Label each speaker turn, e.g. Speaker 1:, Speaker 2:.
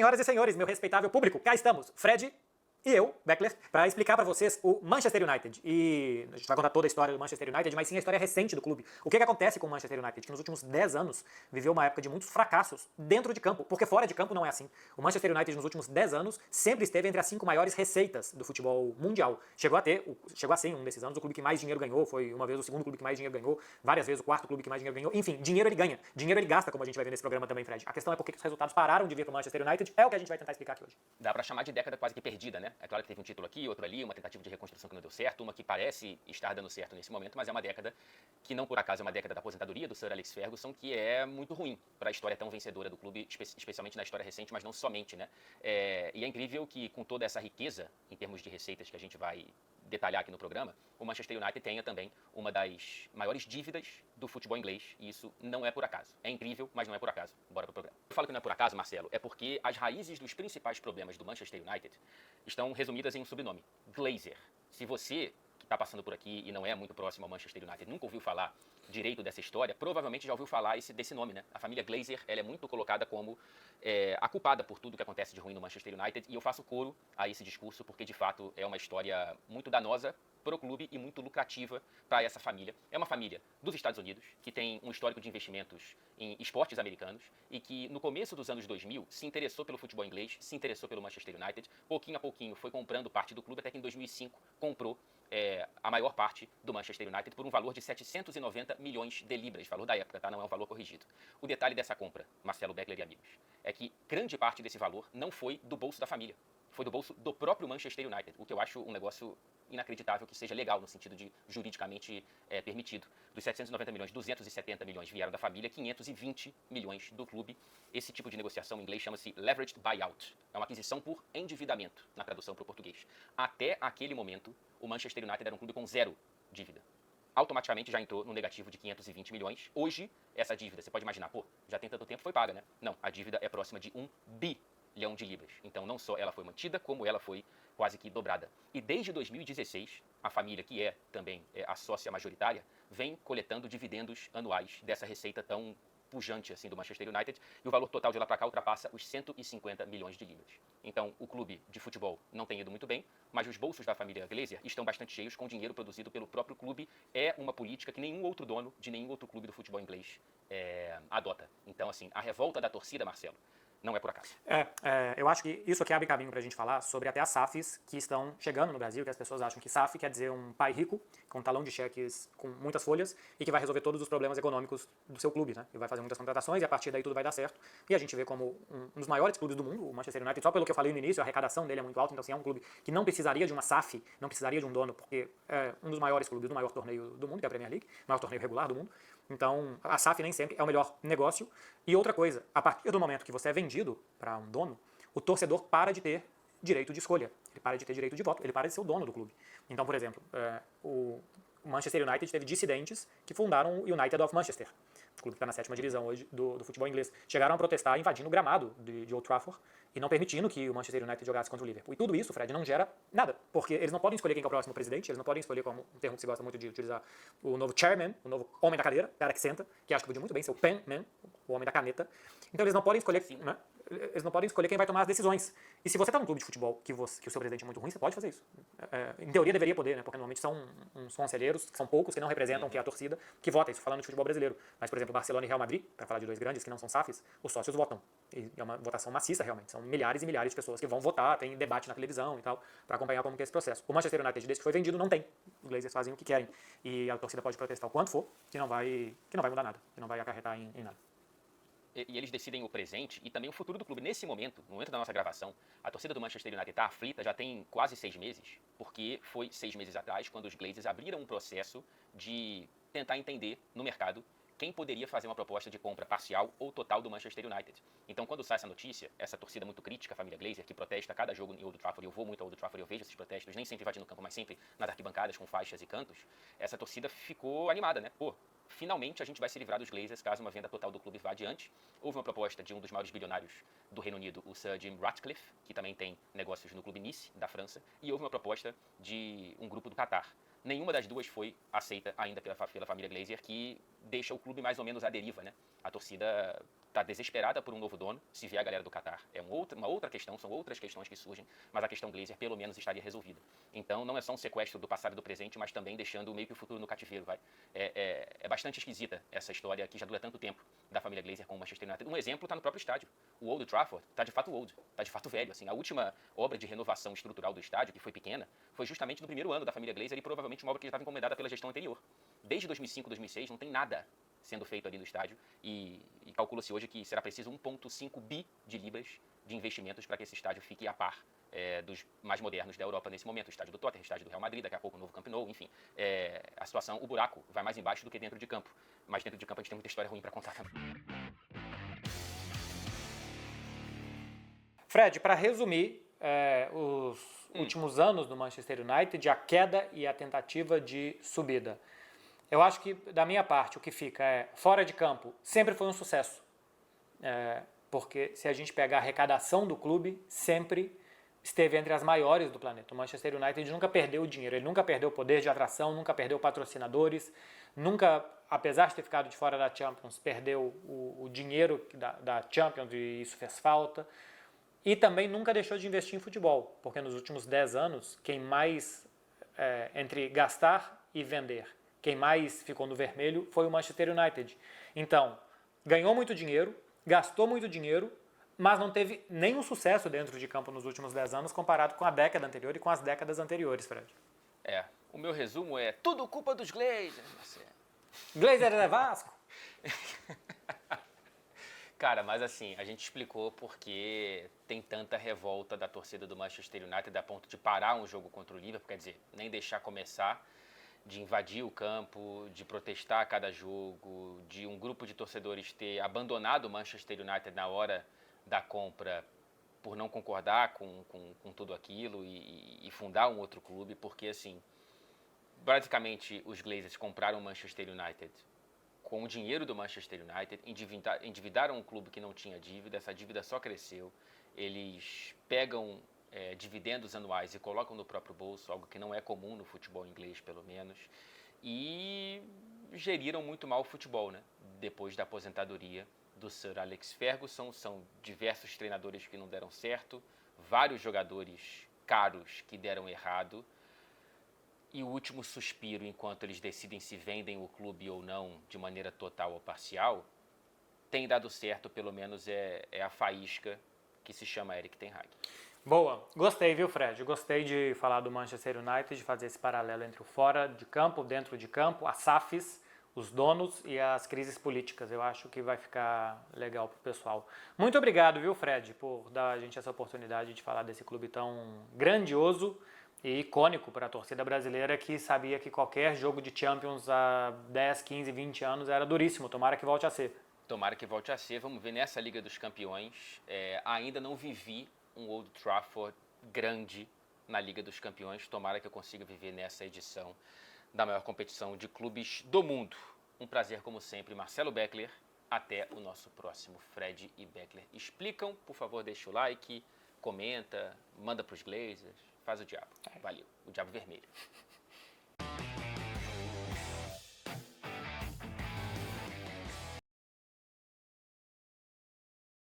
Speaker 1: Senhoras e senhores, meu respeitável público, cá estamos, Fred e eu, Beckler, para explicar para vocês o Manchester United. E a gente vai contar toda a história do Manchester United, mas sim a história recente do clube. O que acontece com o Manchester United? Que nos últimos 10 anos viveu uma época de muitos fracassos dentro de campo, porque fora de campo não é assim. O Manchester United nos últimos 10 anos sempre esteve entre as 5 maiores receitas do futebol mundial. Chegou a ser um desses anos o clube que mais dinheiro ganhou, foi uma vez o segundo clube que mais dinheiro ganhou, várias vezes o quarto clube que mais dinheiro ganhou. Enfim, dinheiro ele ganha, dinheiro ele gasta, como a gente vai ver nesse programa também, Fred. A questão é por que os resultados pararam de vir para o Manchester United, é o que a gente vai tentar explicar aqui hoje.
Speaker 2: Dá pra chamar de década quase que perdida, né? É claro que teve um título aqui, outro ali, uma tentativa de reconstrução que não deu certo, uma que parece estar dando certo nesse momento, mas é uma década que não por acaso é uma década da aposentadoria do Sir Alex Ferguson, que é muito ruim para a história tão vencedora do clube, especialmente na história recente, mas não somente, né? E é incrível que com toda essa riqueza em termos de receitas que a gente vai detalhar aqui no programa, o Manchester United tenha também uma das maiores dívidas do futebol inglês, e isso não é por acaso. É incrível, mas não é por acaso. Bora pro programa. Eu falo que não é por acaso, Marcelo, é porque as raízes dos principais problemas do Manchester United estão resumidas em um sobrenome, Glazer. Se você que está passando por aqui e não é muito próximo ao Manchester United nunca ouviu falar direito dessa história, provavelmente já ouviu falar desse nome, né? A família Glazer, ela é muito colocada como a culpada por tudo que acontece de ruim no Manchester United, e eu faço coro a esse discurso porque, de fato, é uma história muito danosa para o clube e muito lucrativa para essa família. É uma família dos Estados Unidos, que tem um histórico de investimentos em esportes americanos e que, no começo dos anos 2000, se interessou pelo futebol inglês, se interessou pelo Manchester United, pouquinho a pouquinho foi comprando parte do clube, até que em 2005 comprou a maior parte do Manchester United por um valor de 790 milhões de libras, valor da época, tá? Não é um valor corrigido. O detalhe dessa compra, Marcelo Beckler e amigos, é que grande parte desse valor não foi do bolso da família, foi do bolso do próprio Manchester United, o que eu acho um negócio inacreditável que seja legal, no sentido de juridicamente permitido. Dos 790 milhões, 270 milhões vieram da família, 520 milhões do clube. Esse tipo de negociação em inglês chama-se leveraged buyout. É uma aquisição por endividamento, na tradução para o português. Até aquele momento, o Manchester United era um clube com zero dívida. Automaticamente já entrou no negativo de 520 milhões. Hoje, essa dívida, você pode imaginar, já tem tanto tempo, foi paga, né? Não, a dívida é próxima de 1 bilhão de libras. Então, não só ela foi mantida, como ela foi quase que dobrada. E desde 2016, a família, que é também a sócia majoritária, vem coletando dividendos anuais dessa receita tão pujante assim do Manchester United, e o valor total de lá para cá ultrapassa os 150 milhões de libras. Então, o clube de futebol não tem ido muito bem, mas os bolsos da família Glazer estão bastante cheios com dinheiro produzido pelo próprio clube. É uma política que nenhum outro dono de nenhum outro clube do futebol inglês adota. Então, assim, a revolta da torcida, Marcelo, não é por acaso.
Speaker 1: Eu acho que isso aqui abre caminho pra gente falar sobre até as SAFs que estão chegando no Brasil, que as pessoas acham que SAF quer dizer um pai rico, com um talão de cheques com muitas folhas, e que vai resolver todos os problemas econômicos do seu clube, né? E vai fazer muitas contratações e a partir daí tudo vai dar certo. E a gente vê como um dos maiores clubes do mundo, o Manchester United, só pelo que eu falei no início, a arrecadação dele é muito alta, então assim, é um clube que não precisaria de uma SAF, não precisaria de um dono, porque é um dos maiores clubes do maior torneio do mundo, que é a Premier League, o maior torneio regular do mundo. Então, a SAF nem sempre é o melhor negócio. E outra coisa, a partir do momento que você é vendido para um dono, o torcedor para de ter direito de escolha, ele para de ter direito de voto, ele para de ser o dono do clube. Então, por exemplo, o Manchester United teve dissidentes que fundaram o United of Manchester, o clube que está na 7ª divisão hoje do futebol inglês. Chegaram a protestar invadindo o gramado de Old Trafford e não permitindo que o Manchester United jogasse contra o Liverpool. E tudo isso, Fred, não gera nada, porque eles não podem escolher quem é o próximo presidente, eles não podem escolher, como um termo que se gosta muito de utilizar, o novo chairman, o novo homem da cadeira, o cara que senta, que acho que podia muito bem ser o pen man, o homem da caneta. Então eles não podem escolher, né? Eles não podem escolher quem vai tomar as decisões. E se você está num clube de futebol que o seu presidente é muito ruim, você pode fazer isso. Em teoria deveria poder, né? Porque normalmente são uns conselheiros, que são poucos, que não representam, que é a torcida, que vota, isso falando de futebol brasileiro. Mas, por exemplo, Barcelona e Real Madrid, para falar de dois grandes que não são SAFs, os sócios votam. E é uma votação maciça, realmente. São milhares e milhares de pessoas que vão votar, tem debate na televisão e tal, para acompanhar como que é esse processo. O Manchester United, desde que foi vendido, não tem. Os Glazers fazem o que querem. E a torcida pode protestar o quanto for, que não vai mudar nada, que não vai acarretar em nada.
Speaker 2: E eles decidem o presente e também o futuro do clube. Nesse momento, no momento da nossa gravação, a torcida do Manchester United está aflita já tem quase 6 meses, porque foi 6 meses atrás quando os Glazers abriram um processo de tentar entender no mercado quem poderia fazer uma proposta de compra parcial ou total do Manchester United. Então, quando sai essa notícia, essa torcida muito crítica, a família Glazer, que protesta cada jogo em Old Trafford, eu vou muito a Old Trafford, eu vejo esses protestos, nem sempre invadindo o campo, mas sempre nas arquibancadas com faixas e cantos, essa torcida ficou animada, né? Finalmente a gente vai se livrar dos Glazers caso uma venda total do clube vá adiante. Houve uma proposta de um dos maiores bilionários do Reino Unido, o Sir Jim Ratcliffe, que também tem negócios no clube Nice, da França, e houve uma proposta de um grupo do Catar. Nenhuma das duas foi aceita ainda pela família Glazer, que deixa o clube mais ou menos à deriva, né? A torcida está desesperada por um novo dono, se vier a galera do Qatar. É uma outra questão, são outras questões que surgem, mas a questão Glazer pelo menos estaria resolvida. Então não é só um sequestro do passado e do presente, mas também deixando meio que o futuro no cativeiro, vai. É bastante esquisita essa história que já dura tanto tempo da família Glazer com o Manchester United. Um exemplo está no próprio estádio. O Old Trafford está de fato old, está de fato velho. Assim, a última obra de renovação estrutural do estádio, que foi pequena, foi justamente no primeiro ano da família Glazer e provavelmente uma obra que já estava encomendada pela gestão anterior. Desde 2005, 2006, não tem nada sendo feito ali no estádio e calcula-se hoje que será preciso 1,5 bi de libras de investimentos para que esse estádio fique a par dos mais modernos da Europa nesse momento. O estádio do Tottenham, o estádio do Real Madrid, daqui a pouco o novo Camp Nou, enfim. A situação, o buraco vai mais embaixo do que dentro de campo. Mas dentro de campo a gente tem muita história ruim para contar também.
Speaker 1: Fred, para resumir, os últimos anos do Manchester United, a queda e a tentativa de subida. Eu acho que, da minha parte, o que fica fora de campo, sempre foi um sucesso. Porque se a gente pegar a arrecadação do clube, sempre esteve entre as maiores do planeta. O Manchester United nunca perdeu dinheiro, ele nunca perdeu poder de atração, nunca perdeu patrocinadores, nunca, apesar de ter ficado de fora da Champions, perdeu o dinheiro da Champions e isso fez falta. E também nunca deixou de investir em futebol, porque nos últimos 10 anos, quem mais, entre gastar e vender, quem mais ficou no vermelho foi o Manchester United. Então, ganhou muito dinheiro, gastou muito dinheiro, mas não teve nenhum sucesso dentro de campo nos últimos 10 anos comparado com a década anterior e com as décadas anteriores, Fred.
Speaker 2: O meu resumo é tudo culpa dos Glazers, Marcelo.
Speaker 1: Glazer é Vasco?
Speaker 2: Cara, mas assim, a gente explicou porque tem tanta revolta da torcida do Manchester United a ponto de parar um jogo contra o Liverpool, quer dizer, nem deixar começar, de invadir o campo, de protestar a cada jogo, de um grupo de torcedores ter abandonado o Manchester United na hora da compra por não concordar com tudo aquilo e fundar um outro clube, porque assim, basicamente os Glazers compraram o Manchester United com o dinheiro do Manchester United, endividaram um clube que não tinha dívida, essa dívida só cresceu, eles pegam dividendos anuais e colocam no próprio bolso, algo que não é comum no futebol inglês, pelo menos, e geriram muito mal o futebol, né? Depois da aposentadoria do Sir Alex Ferguson, são diversos treinadores que não deram certo, vários jogadores caros que deram errado, e o último suspiro, enquanto eles decidem se vendem o clube ou não, de maneira total ou parcial, tem dado certo, pelo menos é a faísca que se chama Erik ten Hag.
Speaker 1: Boa, gostei, viu, Fred? Gostei de falar do Manchester United, de fazer esse paralelo entre o fora de campo, dentro de campo, as SAFs, os donos e as crises políticas. Eu acho que vai ficar legal pro pessoal. Muito obrigado, viu, Fred, por dar a gente essa oportunidade de falar desse clube tão grandioso e icônico para a torcida brasileira, que sabia que qualquer jogo de Champions há 10, 15, 20 anos era duríssimo. Tomara que volte a ser.
Speaker 2: Tomara que volte a ser. Vamos ver nessa Liga dos Campeões. Ainda não vivi um Old Trafford grande na Liga dos Campeões. Tomara que eu consiga viver nessa edição da maior competição de clubes do mundo. Um prazer, como sempre. Marcelo Beckler. Até o nosso próximo Fred e Beckler Explicam. Por favor, deixa o like, comenta, manda para os Glazers. Faz o diabo. Valeu. O diabo vermelho.